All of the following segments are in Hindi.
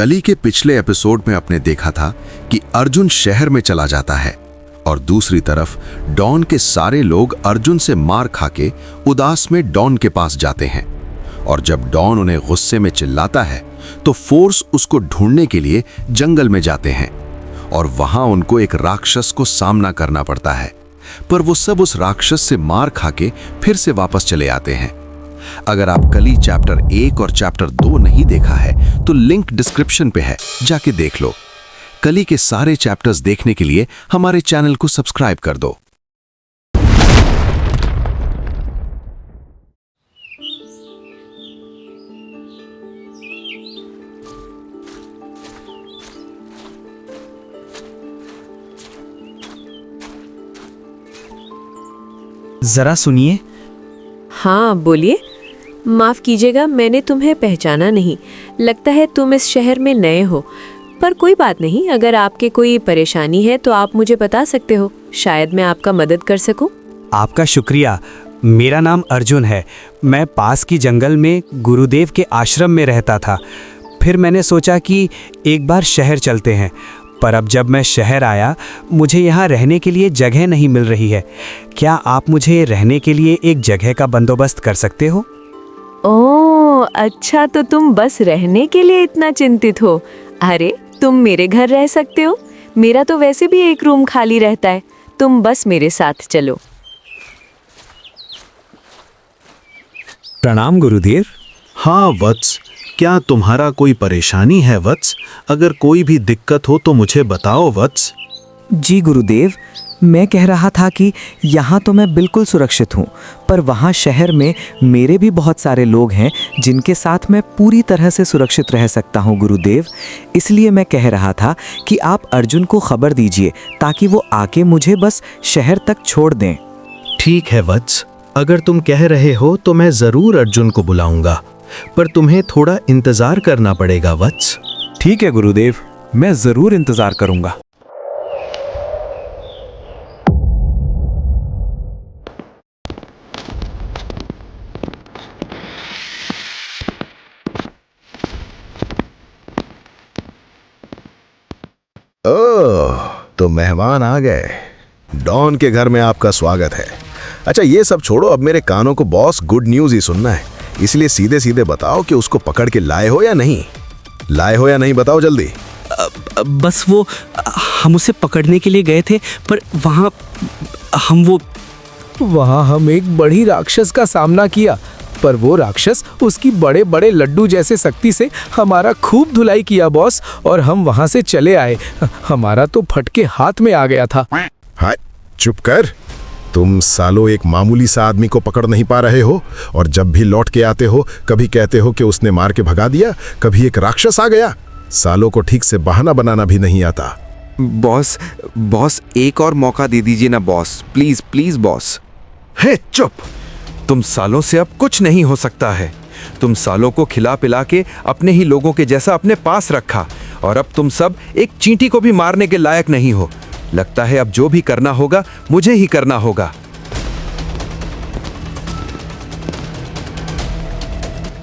कली के पिछले एपिसोड में आपने देखा था कि अर्जुन शहर में चला जाता है और दूसरी तरफ डॉन के सारे लोग अर्जुन से मार खाके उदास में डॉन के पास जाते हैं। और जब डॉन उन्हें गुस्से में चिल्लाता है तो फोर्स उसको ढूंढने के लिए जंगल में जाते हैं और वहां उनको एक राक्षस को सामना करना पड़ता है, पर वो सब उस राक्षस से मार खाके फिर से वापस चले आते हैं। अगर आप कली चैप्टर 1 और चैप्टर 2 नहीं देखा है तो लिंक डिस्क्रिप्शन पे है, जाके देख लो। कली के सारे चैप्टर्स देखने के लिए हमारे चैनल को सब्सक्राइब कर दो। जरा सुनिए। हाँ बोलिए। माफ कीजिएगा, मैंने तुम्हें पहचाना नहीं। लगता है तुम इस शहर में नए हो, पर कोई बात नहीं। अगर आपके कोई परेशानी है तो आप मुझे बता सकते हो, शायद मैं आपका मदद कर सकूं। आपका शुक्रिया। मेरा नाम अर्जुन है। मैं पास की जंगल में गुरुदेव के आश्रम में रहता था। फिर मैंने सोचा कि एक बार शहर चलते हैं, पर अब जब मैं शहर आया मुझे यहाँ रहने के लिए जगह नहीं मिल रही है। क्या आप मुझे रहने के लिए एक जगह का बंदोबस्त कर सकते हो? ओह अच्छा, तो तुम बस रहने के लिए इतना चिंतित हो। अरे तुम मेरे घर रह सकते हो। मेरा तो वैसे भी एक रूम खाली रहता है। तुम बस मेरे साथ चलो। प्रणाम गुरुदेव। हाँ वत्स, क्या तुम्हारा कोई परेशानी है वत्स? अगर कोई भी दिक्कत हो तो मुझे बताओ वत्स। जी गुरुदेव, मैं कह रहा था कि यहाँ तो मैं बिल्कुल सुरक्षित हूँ, पर वहाँ शहर में मेरे भी बहुत सारे लोग हैं जिनके साथ मैं पूरी तरह से सुरक्षित रह सकता हूँ गुरुदेव। इसलिए मैं कह रहा था कि आप अर्जुन को खबर दीजिए ताकि वो आके मुझे बस शहर तक छोड़ दें। ठीक है वत्स, अगर तुम कह रहे हो तो मैं ज़रूर अर्जुन को बुलाऊंगा, पर तुम्हें थोड़ा इंतज़ार करना पड़ेगा वत्स। ठीक है गुरुदेव, मैं ज़रूर इंतज़ार करूंगा। ओह, तो मेहमान आ गए। डॉन के घर में आपका स्वागत है। अच्छा ये सब छोड़ो, अब मेरे कानों को बॉस गुड न्यूज़ ही सुनना है, इसलिए सीधे सीधे बताओ कि उसको पकड़ के लाए हो या नहीं। लाए हो या नहीं, बताओ जल्दी। बस वो हम उसे पकड़ने के लिए गए थे, पर वहाँ हम एक बड़ी राक्षस का सामना किया, पर वो राक्षस उसकी बड़े बड़े लड्डू जैसे शक्ति से हमारा खूब धुलाई किया बॉस, और हम वहाँ से चले आए। हमारा तो फटके हाथ में आ गया था। हाँ चुप कर। तुम सालों एक मामूली सा आदमी को पकड़ नहीं पा रहे हो, और जब भी लौट के आते हो कभी कहते हो कि उसने मार के भगा दिया, कभी एक राक्षस आ गया। सालों को ठीक से बहाना बनाना भी नहीं आता। बॉस एक और मौका दे दीजिए ना बॉस, प्लीज प्लीज बॉस। हे चुप, तुम सालों से अब कुछ नहीं हो सकता है। तुम सालों को खिला पिला के अपने ही लोगों के जैसा अपने पास रखा, और अब तुम सब एक चींटी को भी मारने के लायक नहीं हो। लगता है अब जो भी करना होगा मुझे ही करना होगा।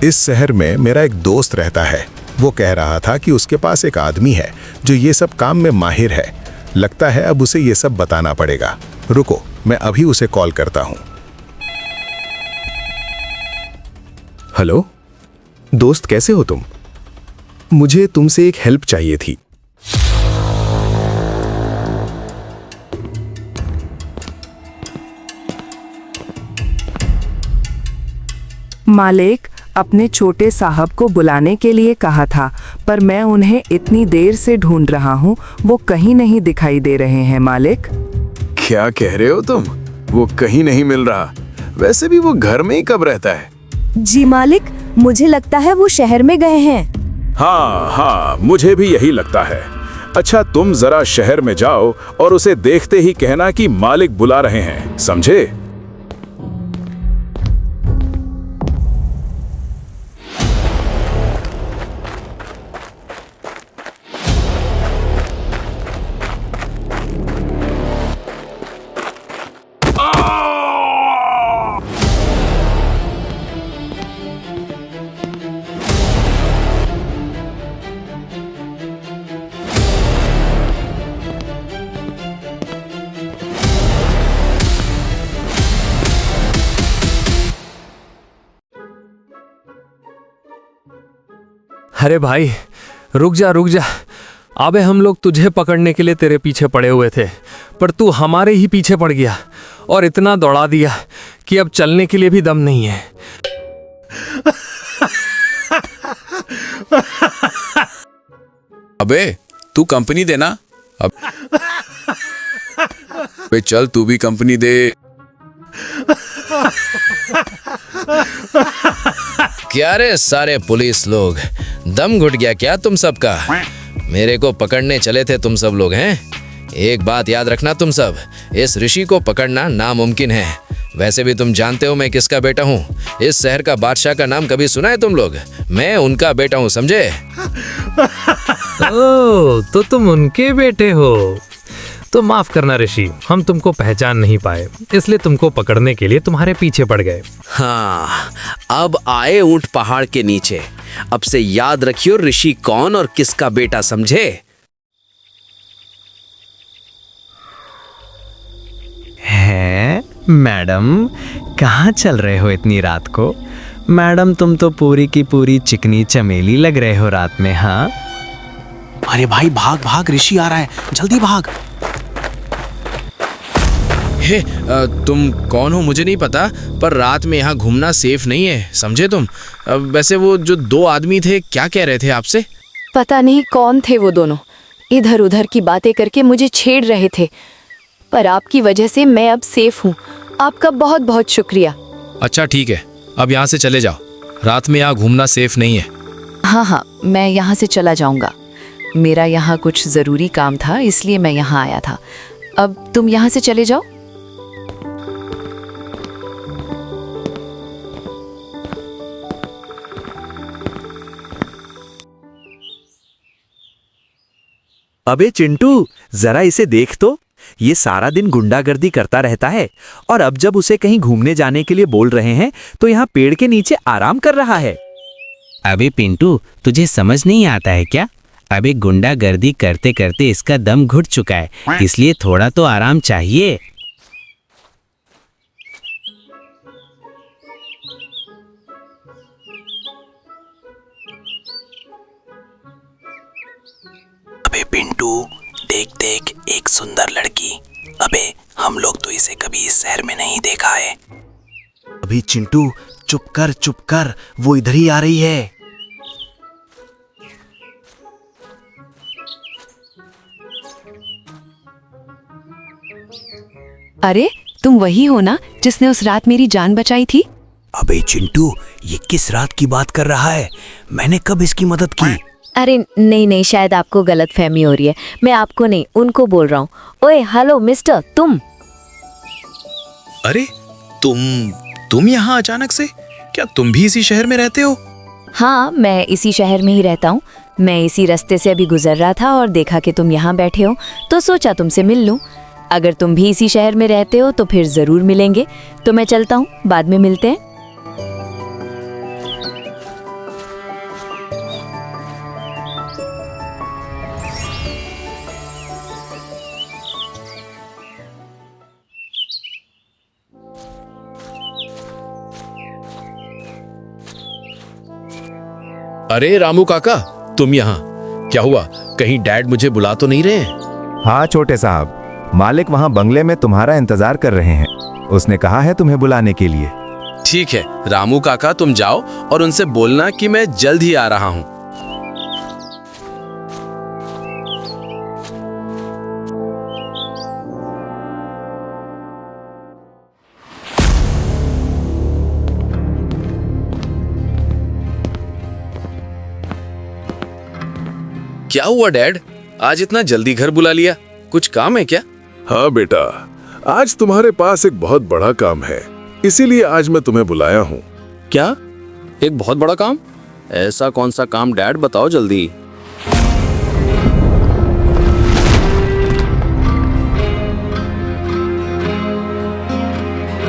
इस शहर में मेरा एक दोस्त रहता है। वो कह रहा था कि उसके पास एक आदमी है जो ये सब काम में माहिर है। लगता है अब उसे ये सब बताना पड़ेगा। रुको, मैं अभी उसे कॉल करता हूँ। हेलो दोस्त, कैसे हो तुम? मुझे तुमसे एक हेल्प चाहिए थी। मालिक, अपने छोटे साहब को बुलाने के लिए कहा था, पर मैं उन्हें इतनी देर से ढूंढ रहा हूँ, वो कहीं नहीं दिखाई दे रहे हैं मालिक। क्या कह रहे हो तुम? वो कहीं नहीं मिल रहा। वैसे भी वो घर में ही कब रहता है? जी मालिक, मुझे लगता है वो शहर में गए हैं। हाँ, मुझे भी यही लगता है। अच्छा तुम जरा शहर में जाओ और उसे देखते ही कहना कि मालिक बुला रहे हैं, समझे? अरे भाई रुक जा। अबे हम लोग तुझे पकड़ने के लिए तेरे पीछे पड़े हुए थे, पर तू हमारे ही पीछे पड़ गया और इतना दौड़ा दिया कि अब चलने के लिए भी दम नहीं है। अबे तू कंपनी देना। अब बे चल तू भी कंपनी दे। क्या रे सारे पुलिस लोग, दम घुट गया क्या तुम सबका? मेरे को पकड़ने चले थे तुम सब लोग हैं? एक बात याद रखना तुम सब, इस ऋषि को पकड़ना नामुमकिन है। वैसे भी तुम जानते हो मैं किसका बेटा हूँ। इस शहर का बादशाह का नाम कभी सुना है तुम लोग? मैं उनका बेटा हूँ, समझे? ओह, तो तुम उनके बेटे हो। तो माफ करना ऋषि, हम तुमको पहचान नहीं पाए, इसलिए तुमको पकड़ने के लिए तुम्हारे पीछे पड़ गए। हाँ, अब आए ऊंट पहाड़ के नीचे। अब से याद रखियो ऋषि कौन और किसका बेटा, समझे? है मैडम, कहाँ चल रहे हो इतनी रात को? मैडम तुम तो पूरी की पूरी चिकनी चमेली लग रहे हो रात में। हाँ अरे भाई भाग भाग, ऋषि आ रहा है, जल्दी भाग। हे, तुम कौन हो मुझे नहीं पता, पर रात में यहाँ घूमना सेफ नहीं है, समझे तुम? वैसे वो जो दो आदमी थे क्या कह रहे थे आपसे? पता नहीं कौन थे वो दोनों, इधर उधर की बातें करके मुझे छेड़ रहे थे, पर आपकी वजह से मैं अब सेफ हूँ। आपका बहुत बहुत शुक्रिया। अच्छा ठीक है, अब यहाँ से चले जाओ, रात में यहाँ घूमना सेफ नहीं है। हाँ, मैं यहाँ से चला जाऊँगा। मेरा यहाँ कुछ ज़रूरी काम था, इसलिए मैं यहाँ आया था। अब तुम यहाँ से चले जाओ। अबे चिंटू, जरा इसे देख तो, ये सारा दिन गुंडागर्दी करता रहता है और अब जब उसे कहीं घूमने जाने के लिए बोल रहे हैं तो यहाँ पेड़ के नीचे आराम कर रहा है। अबे पिंटू, तुझे समझ नहीं आता है क्या? अबे गुंडागर्दी करते करते इसका दम घुट चुका है, इसलिए थोड़ा तो आराम चाहिए। अबे पिंटू, देख देख एक सुंदर लड़की। अबे हम लोग तो इसे कभी इस शहर में नहीं देखा है। अभी चिंटू चुप कर, वो इधर ही आ रही है। अरे तुम वही हो ना जिसने उस रात मेरी जान बचाई थी? अबे चिंटू, ये किस रात की बात कर रहा है? मैंने कब इसकी मदद की? अरे नहीं, शायद आपको गलतफहमी हो रही है। मैं आपको नहीं, उनको बोल रहा हूँ। ओए हेलो मिस्टर, तुम। अरे तुम यहाँ अचानक से? क्या तुम भी इसी शहर में रहते हो? हाँ, मैं इसी शहर में ही रहता हूँ। मैं इसी रास्ते से अभी गुजर रहा था और देखा कि तुम यहाँ बैठे हो, तो सोचा तुमसे मिल लूँ। अगर तुम भी इसी शहर में रहते हो तो फिर ज़रूर मिलेंगे। तो मैं चलता हूँ, बाद में मिलते हैं। अरे रामू काका, तुम यहाँ क्या हुआ? कहीं डैड मुझे बुला तो नहीं रहे हैं? हाँ छोटे साहब, मालिक वहाँ बंगले में तुम्हारा इंतजार कर रहे हैं। उसने कहा है तुम्हें बुलाने के लिए। ठीक है रामू काका, तुम जाओ और उनसे बोलना कि मैं जल्द ही आ रहा हूँ। क्या हुआ डैड, आज इतना जल्दी घर बुला लिया? कुछ काम है क्या? हाँ बेटा, आज तुम्हारे पास एक बहुत बड़ा काम है, इसीलिए आज मैं तुम्हें बुलाया हूँ। क्या? एक बहुत बड़ा काम? ऐसा कौन सा काम डैड, बताओ जल्दी।